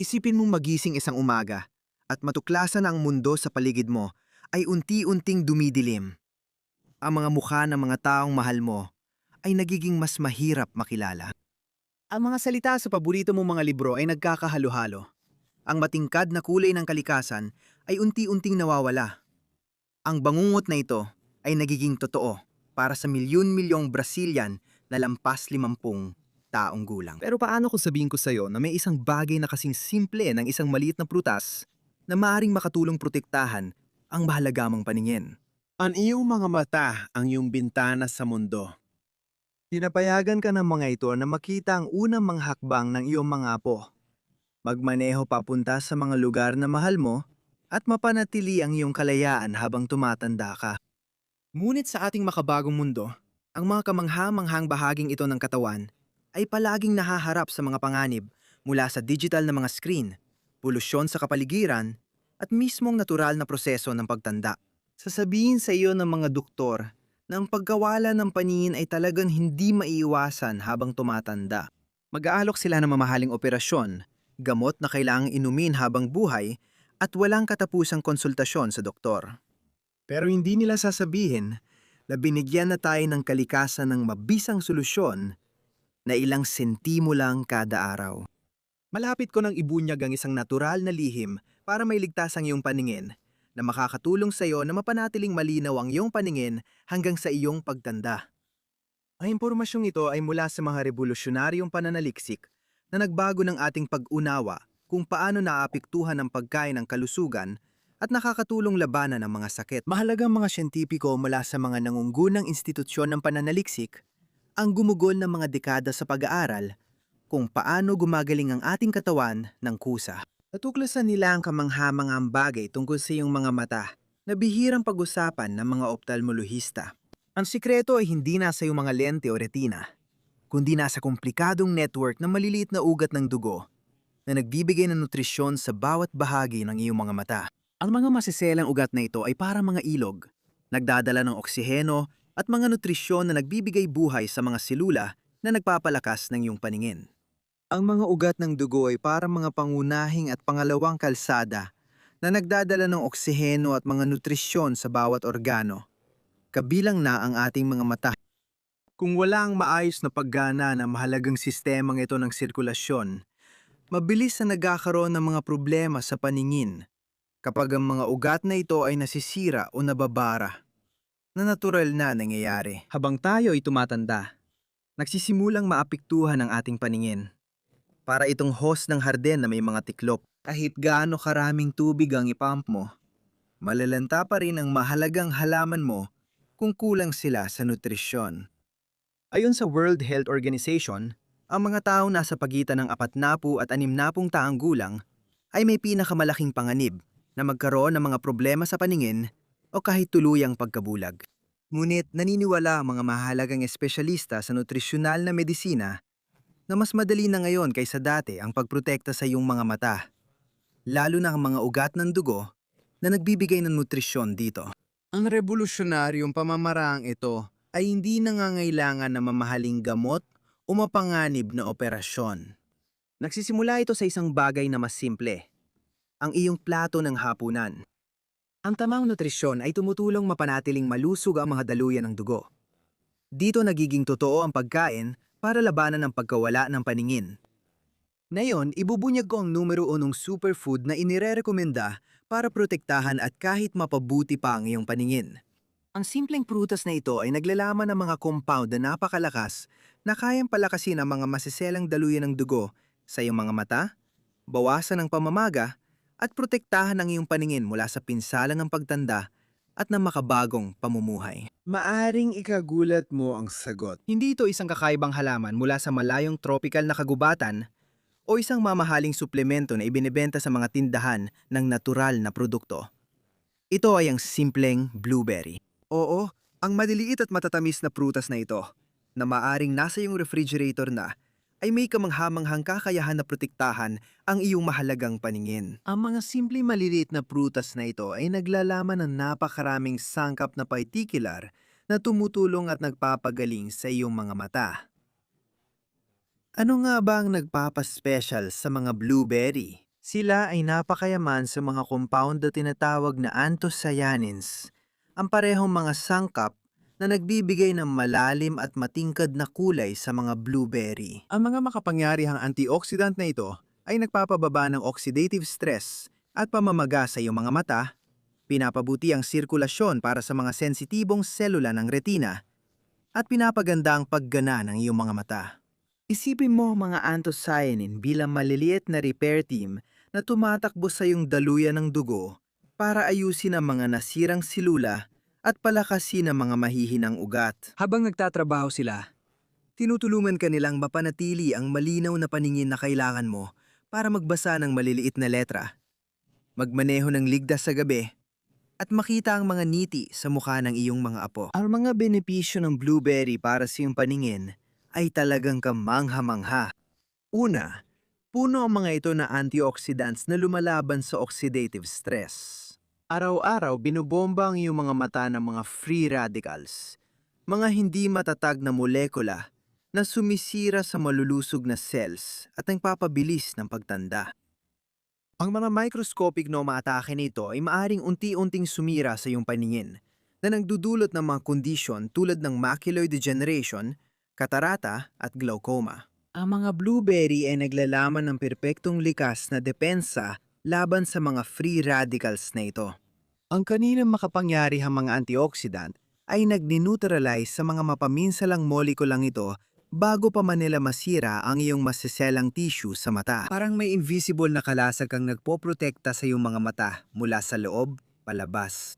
Isipin mong magising isang umaga at matuklasan na ang mundo sa paligid mo ay unti-unting dumidilim. Ang mga mukha ng mga taong mahal mo ay nagiging mas mahirap makilala. Ang mga salita sa paborito mong mga libro ay nagkakahalo-halo. Ang matingkad na kulay ng kalikasan ay unti-unting nawawala. Ang bangungot na ito ay nagiging totoo para sa milyon-milyong Brazilian na lampas 50 taong gulang. Pero paano kung sabihin ko sa'yo na may isang bagay na kasing simple ng isang maliit na prutas na maaaring makatulong protektahan ang mahalagamang paningin? Ang iyong mga mata ang iyong bintana sa mundo. Pinapayagan ka ng mga ito na makita ang unang mga hakbang ng iyong mga apo. Magmaneho papunta sa mga lugar na mahal mo at mapanatili ang iyong kalayaan habang tumatanda ka. Ngunit sa ating makabagong mundo, ang mga kamangha-manghang bahaging ito ng katawan ay palaging nahaharap sa mga panganib mula sa digital na mga screen, polusyon sa kapaligiran, at mismong natural na proseso ng pagtanda. Sasabihin sa iyo ng mga doktor na ang pagkawala ng paningin ay talagang hindi maiiwasan habang tumatanda. Mag-aalok sila ng mamahaling operasyon, gamot na kailangang inumin habang buhay, at walang katapusang konsultasyon sa doktor. Pero hindi nila sasabihin na binigyan na tayo ng kalikasan ng mabisang solusyon na ilang sentimo lang kada araw. Malapit ko nang ibunyag ang isang natural na lihim para mailigtas ang iyong paningin na makakatulong sa iyo na mapanatiling malinaw ang iyong paningin hanggang sa iyong pagtanda. Ang impormasyong ito ay mula sa mga revolusyonaryong pananaliksik na nagbago ng ating pag-unawa kung paano naapektuhan ng pagkain ng kalusugan at nakakatulong labanan ang mga sakit. Mahalagang mga siyentipiko mula sa mga nangungunang institusyon ng pananaliksik ang gumugol ng mga dekada sa pag-aaral kung paano gumagaling ang ating katawan ng kusa. Natuklasan nila ang kamangha-manghang bagay tungkol sa iyong mga mata na bihirang pag-usapan ng mga ophthalmolohista. Ang sikreto ay hindi nasa iyong mga lente o retina, kundi nasa komplikadong network ng maliliit na ugat ng dugo na nagbibigay ng nutrisyon sa bawat bahagi ng iyong mga mata. Ang mga masiselang ugat na ito ay parang mga ilog, nagdadala ng oksiheno at mga nutrisyon na nagbibigay buhay sa mga selula na nagpapalakas ng iyong paningin. Ang mga ugat ng dugo ay parang mga pangunahing at pangalawang kalsada na nagdadala ng oksiheno at mga nutrisyon sa bawat organo, kabilang na ang ating mga mata. Kung wala ang maayos na paggana ng mahalagang sistemang ito ng sirkulasyon, mabilis na nagkakaroon ng mga problema sa paningin kapag ang mga ugat na ito ay nasisira o nababara, na natural na nangyayari. Habang tayo ay tumatanda, nagsisimulang maapektuhan ang ating paningin. Para itong hose ng harden na may mga tiklop. Kahit gaano karaming tubig ang ipump mo, malalanta pa rin ang mahalagang halaman mo kung kulang sila sa nutrisyon. Ayon sa World Health Organization, ang mga taong nasa pagitan ng 40 at 60 taong gulang ay may pinakamalaking panganib na magkaroon ng mga problema sa paningin o kahit tuluyang pagkabulag. Ngunit naniniwala ang mga mahalagang espesyalista sa nutrisyonal na medisina na mas madali na ngayon kaysa dati ang pagprotekta sa iyong mga mata, lalo na ang mga ugat ng dugo na nagbibigay ng nutrisyon dito. Ang revolusyonaryong pamamaraang ito ay hindi nangangailangan ng mamahaling gamot o mapanganib na operasyon. Nagsisimula ito sa isang bagay na mas simple, ang iyong plato ng hapunan. Ang tamang nutrisyon ay tumutulong mapanatiling malusog ang mga daluyan ng dugo. Dito nagiging totoo ang pagkain para labanan ang pagkawala ng paningin. Ngayon, ibubunyag ko ang numero 1 superfood na inirerekomenda para protektahan at kahit mapabuti pa ang iyong paningin. Ang simpleng prutas na ito ay naglalaman ng mga compound na napakalakas na kayang palakasin ang mga masiselang daluyan ng dugo sa iyong mga mata, bawasan ang pamamaga, at protektahan ang iyong paningin mula sa pinsala ng pagtanda at ng makabagong pamumuhay. Maaring ikagulat mo ang sagot. Hindi ito isang kakaibang halaman mula sa malayong tropical na kagubatan o isang mamahaling suplemento na ibinebenta sa mga tindahan ng natural na produkto. Ito ay ang simpleng blueberry. Oo, ang maliliit at matatamis na prutas na ito, na maaring nasa iyong refrigerator na, ay may kamanghamanghang kakayahan na protektahan ang iyong mahalagang paningin. Ang mga simpleng maliliit na prutas na ito ay naglalaman ng napakaraming sangkap na particular na tumutulong at nagpapagaling sa iyong mga mata. Ano nga ba ang nagpapaspecial sa mga blueberry? Sila ay napakayaman sa mga compound na tinatawag na anthocyanins, ang parehong mga sangkap na nagbibigay ng malalim at matingkad na kulay sa mga blueberry. Ang mga makapangyarihang antioxidant na ito ay nagpapababa ng oxidative stress at pamamaga sa iyong mga mata, pinapabuti ang sirkulasyon para sa mga sensitibong selula ng retina, at pinapaganda ang paggana ng iyong mga mata. Isipin mo mga anthocyanin bilang maliliit na repair team na tumatakbo sa iyong daluyan ng dugo para ayusin ang mga nasirang silula at palakasin ang mga mahihinang ugat. Habang nagtatrabaho sila, Tinutulungan ka nilang mapanatili ang malinaw na paningin na kailangan mo para magbasa ng maliliit na letra, magmaneho ng ligtas sa gabi, at makita ang mga ngiti sa mukha ng iyong mga apo. Ang mga benepisyo ng blueberry para sa iyong paningin ay talagang kamangha-mangha. Una, puno ang mga ito na antioxidants na lumalaban sa oxidative stress. Araw-araw binubomba ang iyong mga mata ng mga free radicals, mga hindi matatag na molekula na sumisira sa malulusog na cells at nagpapabilis ng pagtanda. Ang mga microscopic na umaatake nito ay maaring unti-unting sumira sa iyong paningin na nagdudulot ng mga kondisyon tulad ng macular degeneration, katarata at glaucoma. Ang mga blueberry ay naglalaman ng perpektong likas na depensa laban sa mga free radicals na ito. Ang kaninang makapangyarihang mga antioxidant ay nagnineutralize sa mga mapaminsalang molekulang ito bago pa man nila masira ang iyong masiselang tissue sa mata. Parang may invisible na kalasag kang nagpoprotekta sa iyong mga mata mula sa loob, palabas.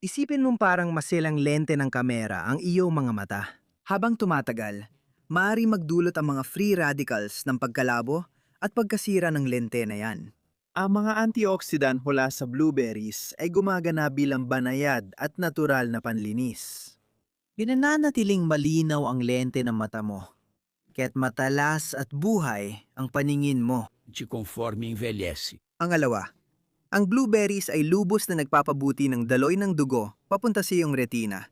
Isipin mong parang masilang lente ng kamera ang iyong mga mata. Habang tumatagal, maaari magdulot ang mga free radicals ng pagkalabo at pagkasira ng lente na yan. Ang mga antioxidant mula sa blueberries ay gumagana bilang banayad at natural na panlinis. Pinananatiling malinaw ang lente ng mata mo, kaya't matalas at buhay ang paningin mo. Conforme envelhece. Ang alawa, ang blueberries ay lubos na nagpapabuti ng daloy ng dugo papunta sa iyong retina.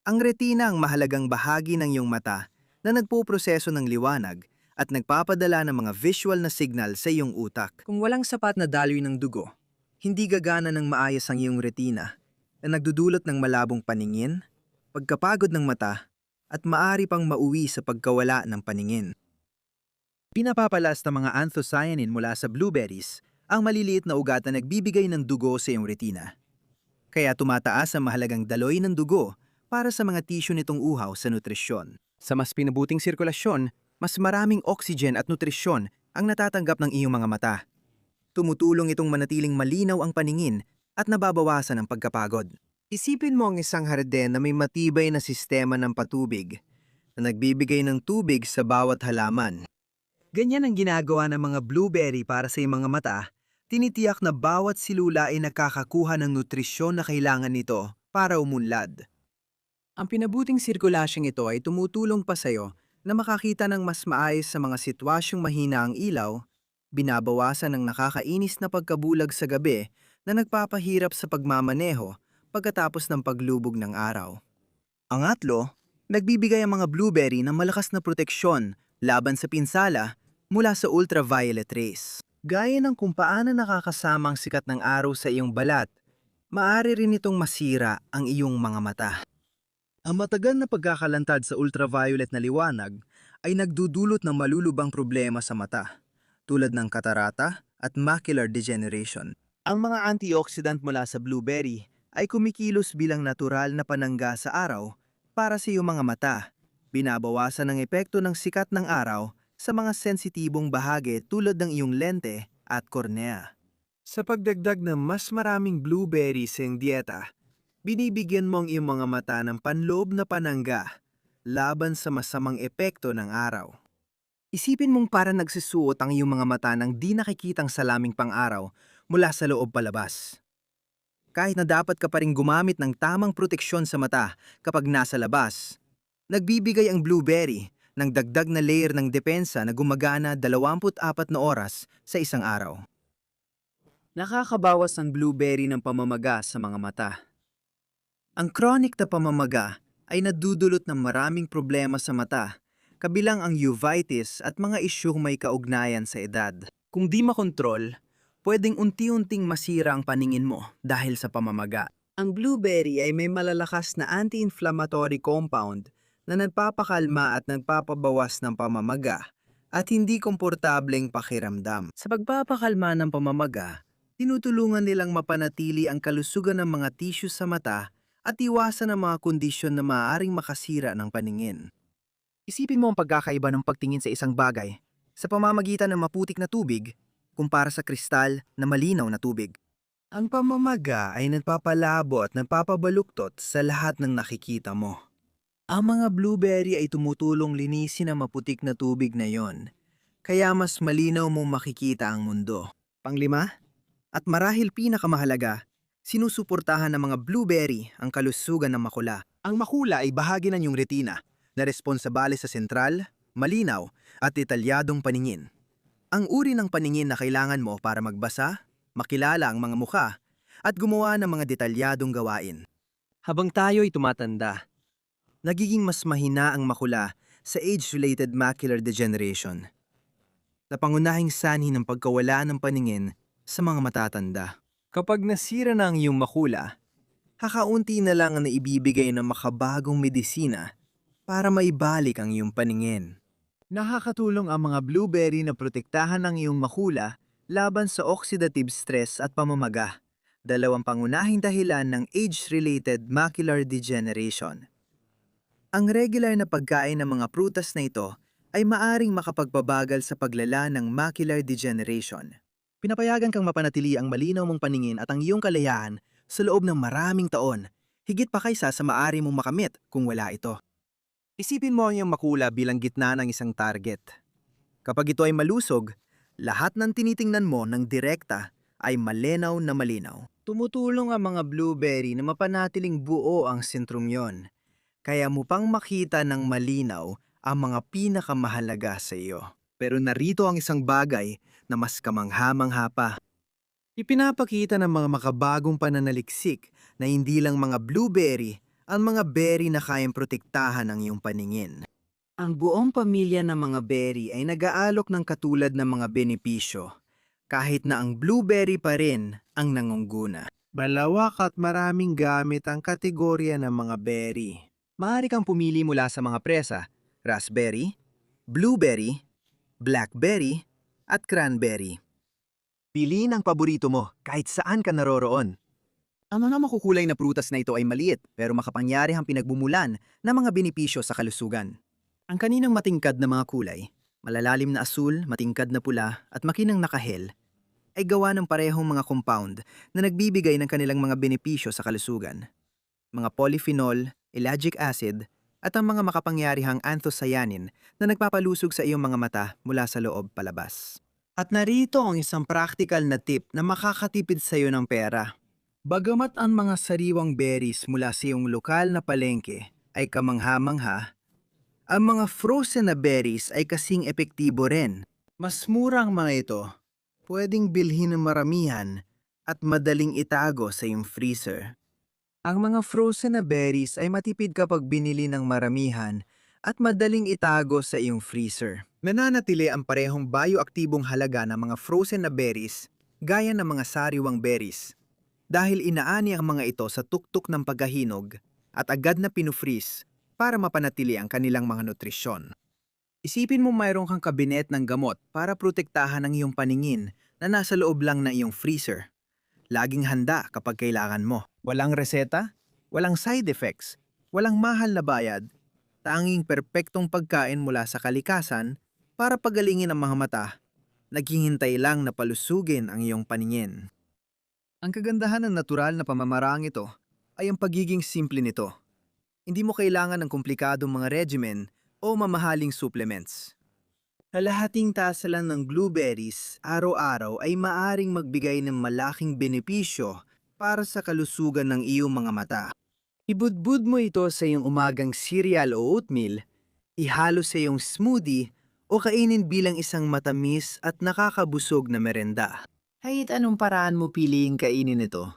Ang retina ang mahalagang bahagi ng iyong mata na nagpoproseso ng liwanag at nagpapadala ng mga visual na signal sa iyong utak. Kung walang sapat na daloy ng dugo, hindi gagana ng maayos ang iyong retina na nagdudulot ng malabong paningin, pagkapagod ng mata, at maaari pang mauwi sa pagkawala ng paningin. Pinapapalas ng mga anthocyanin mula sa blueberries ang maliliit na ugat na nagbibigay ng dugo sa iyong retina. Kaya tumataas ang mahalagang daloy ng dugo para sa mga tissue nitong uhaw sa nutrisyon. Sa mas pinabuting sirkulasyon, mas maraming oxygen at nutrisyon ang natatanggap ng iyong mga mata. Tumutulong itong manatiling malinaw ang paningin at nababawasan ang pagkapagod. Isipin mo ang isang hardin na may matibay na sistema ng patubig na nagbibigay ng tubig sa bawat halaman. Ganyan ang ginagawa ng mga blueberry para sa iyong mga mata. Tinitiyak na bawat silula ay nakakakuha ng nutrisyon na kailangan nito para umunlad. Ang pinabuting sirkulasyong ito ay tumutulong pa sa iyo na makakita ng mas maayos sa mga sitwasyong mahina ang ilaw, binabawasan ng nakakainis na pagkabulag sa gabi na nagpapahirap sa pagmamaneho pagkatapos ng paglubog ng araw. Ang atlo, nagbibigay ang mga blueberry ng malakas na proteksyon laban sa pinsala mula sa ultraviolet rays. Gaya ng kung paano nakakasama ang sikat ng araw sa iyong balat, maaari rin itong masira ang iyong mga mata. Ang matagal na pagkakalantad sa ultraviolet na liwanag ay nagdudulot ng malulubang problema sa mata, tulad ng katarata at macular degeneration. Ang mga antioxidant mula sa blueberry ay kumikilos bilang natural na panangga sa araw para sa iyong mga mata, binabawasan ang epekto ng sikat ng araw sa mga sensitibong bahagi tulad ng iyong lente at kornea. Sa pagdagdag ng mas maraming blueberry sa iyong dieta, binibigyan mo ang iyong mga mata ng panloob na panangga laban sa masamang epekto ng araw. Isipin mong para nagsusuot ang iyong mga mata ng di nakikitang salaming pang-araw mula sa loob palabas. Kahit na dapat ka pa rin gumamit ng tamang proteksyon sa mata kapag nasa labas, nagbibigay ang blueberry ng dagdag na layer ng depensa na gumagana 24 na oras sa isang araw. Nakakabawas ang blueberry ng pamamaga sa mga mata. Ang chronic na pamamaga ay nadudulot ng maraming problema sa mata, kabilang ang uveitis at mga isyung may kaugnayan sa edad. Kung di makontrol, pwedeng unti-unting masira ang paningin mo dahil sa pamamaga. Ang blueberry ay may malalakas na anti-inflammatory compound na nagpapakalma at nagpapabawas ng pamamaga at hindi komportableng pakiramdam. Sa pagpapakalma ng pamamaga, tinutulungan nilang mapanatili ang kalusugan ng mga tissue sa mata at iwasan ang mga kondisyon na maaaring makasira ng paningin. Isipin mo ang pagkakaiba ng pagtingin sa isang bagay sa pamamagitan ng maputik na tubig kumpara sa kristal na malinaw na tubig. Ang pamamaga ay nagpapalabo at nagpapabaluktot sa lahat ng nakikita mo. Ang mga blueberry ay tumutulong linisin ang maputik na tubig na yon, kaya mas malinaw mong makikita ang mundo. Panglima, at marahil pinakamahalaga, sinusuportahan ng mga blueberry ang kalusugan ng makula. Ang makula ay bahagi ng iyong retina na responsabale sa sentral, malinaw at detalyadong paningin. Ang uri ng paningin na kailangan mo para magbasa, makilala ang mga mukha, at gumawa ng mga detalyadong gawain. Habang tayo'y tumatanda, nagiging mas mahina ang makula sa age-related macular degeneration, na pangunahing sanhi ng pagkawala ng paningin sa mga matatanda. Kapag nasira na ang iyong makula, kakaunti na lang ang naibibigay ng makabagong medisina para maibalik ang iyong paningin. Nakakatulong ang mga blueberry na protektahan ang iyong makula laban sa oxidative stress at pamamaga, dalawang pangunahing dahilan ng age-related macular degeneration. Ang regular na pagkain ng mga prutas na ito ay maaring makapagpabagal sa paglala ng macular degeneration. Pinapayagan kang mapanatili ang malinaw mong paningin at ang iyong kalayaan sa loob ng maraming taon, higit pa kaysa sa maaari mong makamit kung wala ito. Isipin mo ang iyong makula bilang gitna ng isang target. Kapag ito ay malusog, lahat ng tinitingnan mo ng direkta ay malinaw na malinaw. Tumutulong ang mga blueberry na mapanatiling buo ang sentrum yon, kaya mo pang makita ng malinaw ang mga pinakamahalaga sa iyo. Pero narito ang isang bagay na mas kamangha-mangha pa. Ipinapakita ng mga makabagong pananaliksik na hindi lang mga blueberry ang mga berry na kayang protektahan ang iyong paningin. Ang buong pamilya ng mga berry ay nag-aalok ng katulad ng mga benepisyo, kahit na ang blueberry pa rin ang nangungguna. Malawak at maraming gamit ang kategorya ng mga berry. Maaari kang pumili mula sa mga presa, raspberry, blueberry, blackberry, at cranberry. Piliin ang paborito mo kahit saan ka naroroon. Ang mga makukulay na prutas na ito ay maliit pero makapangyarihang pinagbumulan ng mga benepisyo sa kalusugan. Ang kaninang matingkad na mga kulay, malalalim na asul, matingkad na pula, at makinang nakahel, ay gawa ng parehong mga compound na nagbibigay ng kanilang mga benepisyo sa kalusugan. Mga polyphenol, ellagic acid, at ang mga makapangyarihang anthocyanin na nagpapalusog sa iyong mga mata mula sa loob palabas. At narito ang isang practical na tip na makakatipid sa iyo ng pera. Bagamat ang mga sariwang berries mula sa iyong lokal na palengke ay kamangha-mangha, ang mga frozen na berries ay kasing epektibo rin. Mas mura ang mga ito, pwedeng bilhin ng maramihan at madaling itago sa iyong freezer. Ang mga frozen na berries ay matipid kapag binili ng maramihan at madaling itago sa iyong freezer. Nananatili ang parehong bioaktibong halaga ng mga frozen na berries gaya ng mga sariwang berries dahil inaani ang mga ito sa tuktok ng pagkahinog at agad na pinufreeze para mapanatili ang kanilang mga nutrisyon. Isipin mo mayroon kang kabinet ng gamot para protektahan ang iyong paningin na nasa loob lang ng iyong freezer. Laging handa kapag kailangan mo. Walang reseta, walang side effects, walang mahal na bayad, tanging perpektong pagkain mula sa kalikasan para pagalingin ang mga mata, naghihintay lang na palusugin ang iyong paningin. Ang kagandahan ng natural na pamamaraang ito ay ang pagiging simple nito. Hindi mo kailangan ng komplikadong mga regimen o mamahaling supplements. Kalahating tasa lang ng blueberries araw-araw ay maaring magbigay ng malaking benepisyo para sa kalusugan ng iyong mga mata. Ibudbud mo ito sa iyong umagang cereal o oatmeal, ihalo sa iyong smoothie o kainin bilang isang matamis at nakakabusog na merenda. Kahit anong paraan mo piliing kainin ito,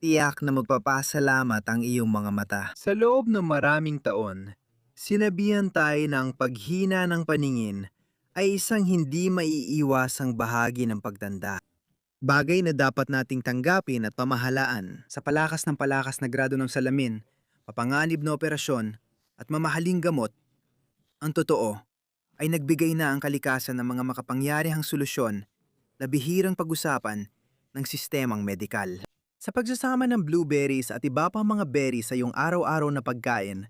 tiyak na magpapasalamat ang iyong mga mata. Sa loob ng maraming taon, Sinabihan tayo na ang paghina ng paningin ay isang hindi maiiwasang bahagi ng pagtanda. Bagay na dapat nating tanggapin at pamahalaan. Sa palakas na grado ng salamin, Papanganib na operasyon at mamahaling gamot, ang totoo ay nagbigay na ang kalikasan ng mga makapangyarihang solusyon na bihirang pag-usapan ng sistemang medikal. Sa pagsasama ng blueberries at iba pang mga berries sa iyong araw-araw na pagkain,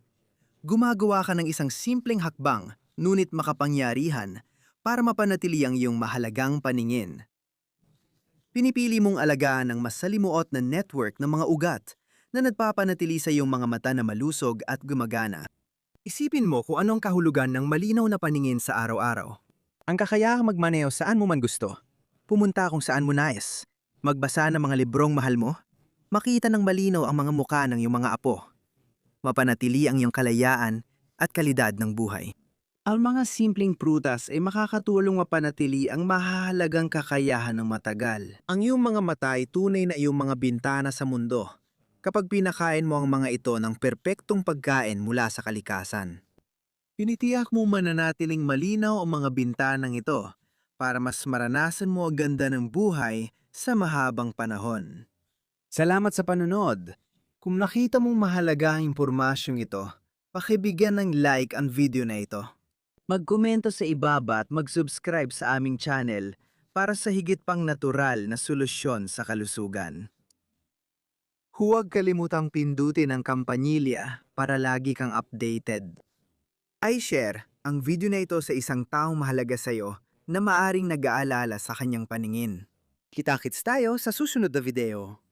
gumagawa ka ng isang simpleng hakbang ngunit makapangyarihan para mapanatili ang iyong mahalagang paningin. Pinipili mong alagaan ang mas salimuot na network ng mga ugat na nagpapanatili sa iyong mga mata na malusog at gumagana. Isipin mo kung anong kahulugan ng malinaw na paningin sa araw-araw. Ang kakayahang magmaneho saan mo man gusto. Pumunta kung saan mo nais. Magbasa ng mga librong mahal mo. Makita ng malinaw ang mga muka ng iyong mga apo. Mapanatili ang iyong kalayaan at kalidad ng buhay. Ang mga simpleng prutas ay makakatulong mapanatili ang mahahalagang kakayahan ng matagal. Ang iyong mga mata ay tunay na iyong mga bintana sa mundo kapag pinakain mo ang mga ito ng perpektong pagkain mula sa kalikasan. Pinitiyak mo mananatiling malinaw ang mga bintanang ito para mas maranasan mo ang ganda ng buhay sa mahabang panahon. Salamat sa panunod. Kung nakita mong mahalaga ang impormasyong ito, pakibigyan ng like ang video na ito. Magkomento sa ibaba at mag-subscribe sa aming channel para sa higit pang natural na solusyon sa kalusugan. Huwag kalimutang pindutin ang kampanilya para lagi kang updated. I-share ang video na ito sa isang taong mahalaga sa iyo na maaring nag-aalala sa kanyang paningin. Kita-kits tayo sa susunod na video.